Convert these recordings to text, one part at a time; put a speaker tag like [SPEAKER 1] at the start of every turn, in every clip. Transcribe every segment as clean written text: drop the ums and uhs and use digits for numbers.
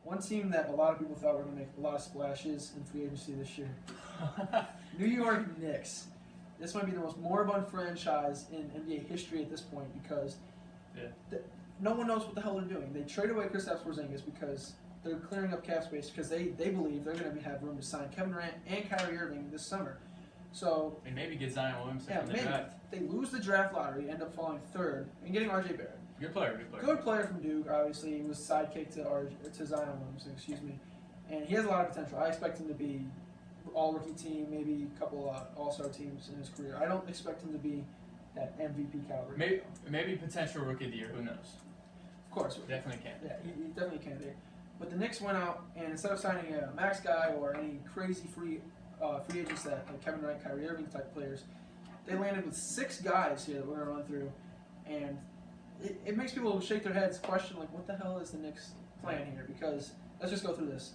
[SPEAKER 1] one team that a lot of people thought were going to make a lot of splashes in free agency this year. New York Knicks. This might be the most moribund franchise in NBA history at this point because no one knows what the hell they're doing. They trade away Kristaps Porzingis because they're clearing up cap space because they believe they're going to have room to sign Kevin Durant and Kyrie Irving this summer. So
[SPEAKER 2] and maybe get Zion Williamson
[SPEAKER 1] yeah,
[SPEAKER 2] from the
[SPEAKER 1] maybe
[SPEAKER 2] draft.
[SPEAKER 1] they lose the draft lottery, end up falling third, and getting RJ Barrett.
[SPEAKER 2] Good player.
[SPEAKER 1] Good player from Duke, obviously. He was sidekick to Zion Williamson, and he has a lot of potential. I expect him to be all-rookie team, maybe a couple all-star teams in his career. I don't expect him to be that MVP caliber.
[SPEAKER 2] Maybe potential rookie of the year. Who knows?
[SPEAKER 1] Of course.
[SPEAKER 2] Definitely can.
[SPEAKER 1] Yeah, he definitely can be. But the Knicks went out, and instead of signing a max guy or any crazy free agents like Kevin Durant, Kyrie Irving type players, they landed with 6 guys here that we're going to run through. And it makes people shake their heads, question, like, what the hell is the Knicks plan here? Because let's just go through this.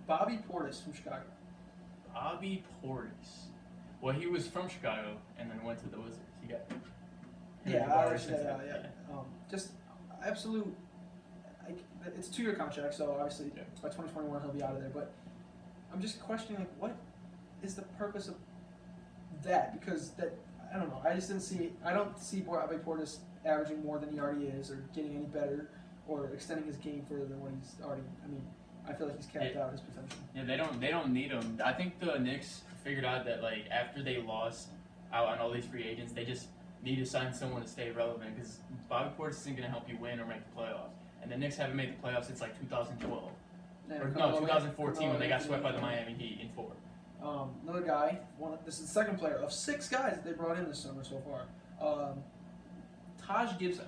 [SPEAKER 1] Bobby Portis from Chicago.
[SPEAKER 2] Bobby Portis. Well, he was from Chicago and then went to the Wizards. He got
[SPEAKER 1] just absolute. It's a 2-year contract, so obviously by 2021 he'll be out of there. But I'm just questioning, like, what is the purpose of that? Because I don't know. I don't see Bobby Portis averaging more than he already is, or getting any better, or extending his game further than what he's already. I mean, I feel like he's capped out his potential.
[SPEAKER 2] Yeah, they don't need him. I think the Knicks figured out that, like, after they lost out on all these free agents, they just need to sign someone to stay relevant because Bobby Portis isn't going to help you win or make the playoffs. And the Knicks haven't made the playoffs since like 2012. Or no, 2014 when they got swept by the Miami Heat in 4.
[SPEAKER 1] Another guy. This is the second player of 6 guys that they brought in this summer so far. Taj Gibson.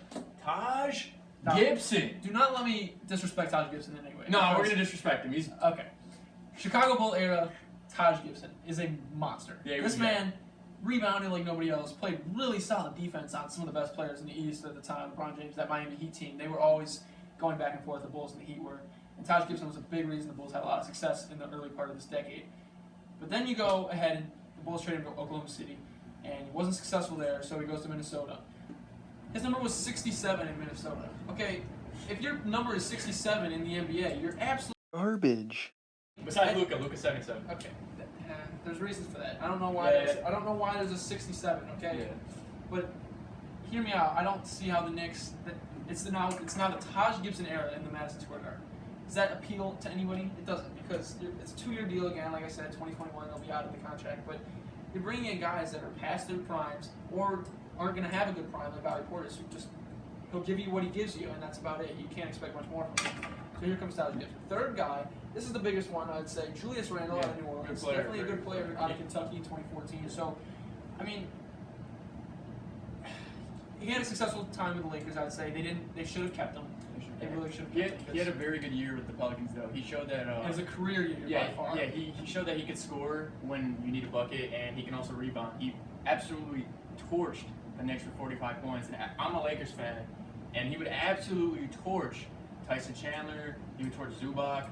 [SPEAKER 2] Gibson.
[SPEAKER 1] Do not let me disrespect Taj Gibson in any way.
[SPEAKER 2] No, we're gonna disrespect him. He's
[SPEAKER 1] okay. Chicago Bull era Taj Gibson is a monster.
[SPEAKER 2] Yeah,
[SPEAKER 1] this man rebounded like nobody else, played really solid defense on some of the best players in the East at the time. LeBron James, that Miami Heat team, they were always going back and forth. The Bulls and the Heat were. And Taj Gibson was a big reason the Bulls had a lot of success in the early part of this decade. But then you go ahead and the Bulls traded him to Oklahoma City, and he wasn't successful there, so he goes to Minnesota. His number was 67 in Minnesota. Okay, if your number is 67 in the NBA, you're absolutely
[SPEAKER 3] garbage.
[SPEAKER 2] Besides Luka 77.
[SPEAKER 1] Okay, there's reasons for that. I don't know why. I don't know why there's a 67. Okay, but hear me out. I don't see how the Knicks. It's now the Taj Gibson era in the Madison Square Garden. Does that appeal to anybody? It doesn't, because it's a 2-year deal again. Like I said, 2021 they'll be out of the contract. But you're bringing in guys that are past their primes or aren't going to have a good prime like Bobby Portis, who he'll give you what he gives you, and that's about it. You can't expect much more from him. So here comes Taj Gibson. Third guy, this is the biggest one, I'd say, Julius Randle out of New Orleans. Definitely a good player out of Kentucky in 2014. So, I mean, he had a successful time with the Lakers, I'd say. They should have kept him. They really should have kept him.
[SPEAKER 2] He had a very good year with the Pelicans, though. He showed that...
[SPEAKER 1] it was a career year by far.
[SPEAKER 2] Yeah, he showed that he could score when you need a bucket, and he can also rebound. He absolutely torched the Knicks for 45 points. And I'm a Lakers fan, and he would absolutely torch Tyson Chandler. He would torch Zubac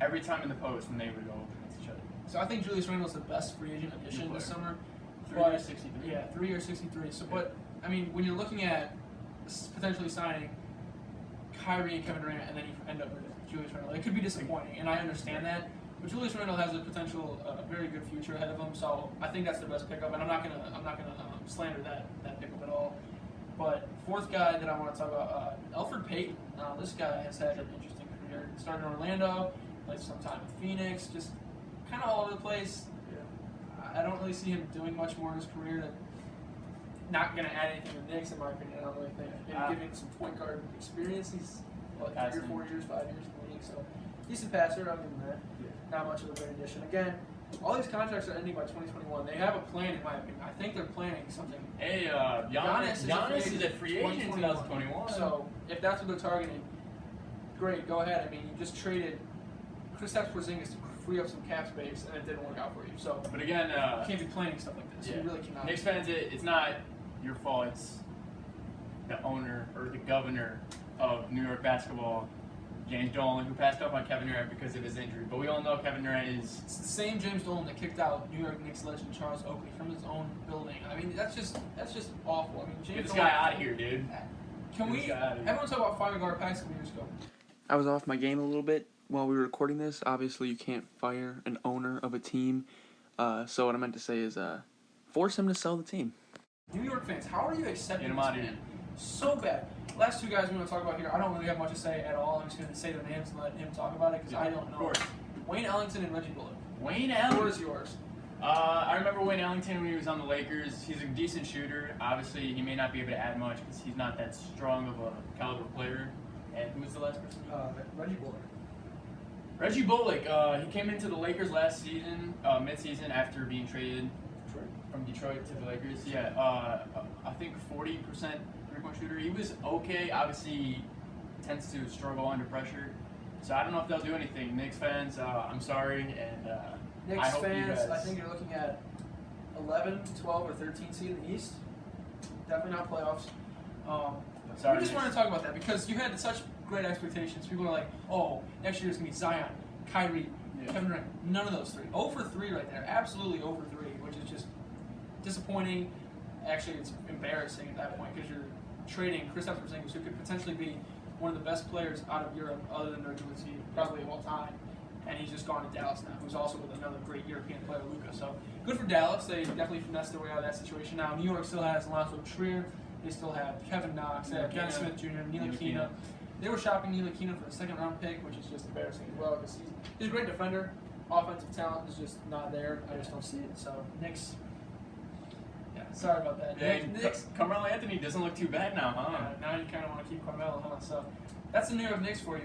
[SPEAKER 2] every time in the post when they would go against each other.
[SPEAKER 1] So I think Julius Randle's the best free agent addition this summer.
[SPEAKER 2] 3 years, 63.
[SPEAKER 1] Yeah, 3 years, 63. So, but I mean, when you're looking at potentially signing Kyrie and Kevin Durant, and then you end up with Julius Randle, it could be disappointing, and I understand that. But Julius Randle has a potential, very good future ahead of him. So I think that's the best pickup, and I'm not gonna slander that pickup at all. But fourth guy that I want to talk about, Elfrid Payton. This guy has had an interesting career. Started in Orlando, played some time with Phoenix, just kind of all over the place. I don't really see him doing much more in his career. Not going to add anything to the Knicks, in my opinion. I don't really think. Giving some point guard experience. He's 3 or 4 years, 5 years in the league. So decent passer. I'll give him that. Not much of a great addition. Again, all these contracts are ending by 2021. They have a plan, in my opinion. I think they're planning something.
[SPEAKER 2] Hey, Giannis is a free agent in 2021.
[SPEAKER 1] So if that's what they're targeting, great. Go ahead. I mean, you just traded Kristaps Porzingis to free up some cap space, and it didn't work out for you. So,
[SPEAKER 2] but again,
[SPEAKER 1] you can't be planning stuff like this. You really cannot.
[SPEAKER 2] Knicks fans, it's not your fault. It's the owner or the governor of New York basketball, James Dolan, who passed up on Kevin Durant because of his injury. But we all know Kevin Durant is...
[SPEAKER 1] It's the same James Dolan that kicked out New York Knicks legend Charles Oakley from his own building. I mean, that's just awful. I mean, James
[SPEAKER 2] Get this
[SPEAKER 1] Dolan,
[SPEAKER 2] guy out of here, dude.
[SPEAKER 1] Everyone talk about Fire Guard Pax a couple years ago.
[SPEAKER 3] I was off my game a little bit, while we were recording this, obviously you can't fire an owner of a team. So what I meant to say is force him to sell the team.
[SPEAKER 1] New York fans, how are you accepting
[SPEAKER 2] Get him
[SPEAKER 1] this
[SPEAKER 2] out of
[SPEAKER 1] man?
[SPEAKER 2] here.
[SPEAKER 1] So bad. Last two guys we want to talk about here, I don't really have much to say at all. I'm just going to say their names and let him talk about it because I don't
[SPEAKER 2] Of
[SPEAKER 1] know.
[SPEAKER 2] course.
[SPEAKER 1] Wayne Ellington and Reggie Bullock.
[SPEAKER 2] Wayne
[SPEAKER 1] The
[SPEAKER 2] Allen.
[SPEAKER 1] floor is yours.
[SPEAKER 2] I remember Wayne Ellington when he was on the Lakers. He's a decent shooter. Obviously, he may not be able to add much because he's not that strong of a caliber player. And who was the last person?
[SPEAKER 1] Reggie Bullock.
[SPEAKER 2] Reggie Bullock. He came into the Lakers last season, mid-season, after being traded from Detroit to the Lakers. Yeah, I think 40% three-point shooter. He was okay. Obviously, he tends to struggle under pressure. So I don't know if they'll do anything. Knicks fans, I'm sorry, and I
[SPEAKER 1] Knicks
[SPEAKER 2] hope you
[SPEAKER 1] fans,
[SPEAKER 2] guys.
[SPEAKER 1] I think you're looking at 11, 12, or 13 seed in the East. Definitely not playoffs.
[SPEAKER 2] Sorry,
[SPEAKER 1] we just
[SPEAKER 2] Knicks.
[SPEAKER 1] want to talk about that because you had such great expectations. People are like, oh, next year is going to be Zion, Kyrie,
[SPEAKER 2] Yeah.
[SPEAKER 1] Kevin Durant. None of those three. 0 for 3 right there. Absolutely 0 for 3, which is just disappointing. Actually, it's embarrassing at that point because you're trading Kristaps Porzingis, who could potentially be one of the best players out of Europe other than Nowitzki, probably of all time. And he's just gone to Dallas now, who's also with another great European player, Luka. So good for Dallas. They definitely finessed their way out of that situation. Now, New York still has Alonzo Trier. They still have Kevin Knox. They have Dennis Smith Jr., Ntilikina. They were shopping Ntilikina for a second-round pick, which is just embarrassing as well because he's a great defender. Offensive talent is just not there. I just don't see it. So, Knicks. Yeah, sorry about that.
[SPEAKER 2] Yeah,
[SPEAKER 1] Knicks.
[SPEAKER 2] Carmelo Anthony doesn't look too bad now, huh?
[SPEAKER 1] Now you kind of want to keep Carmelo, huh? So, that's the New York Knicks for you.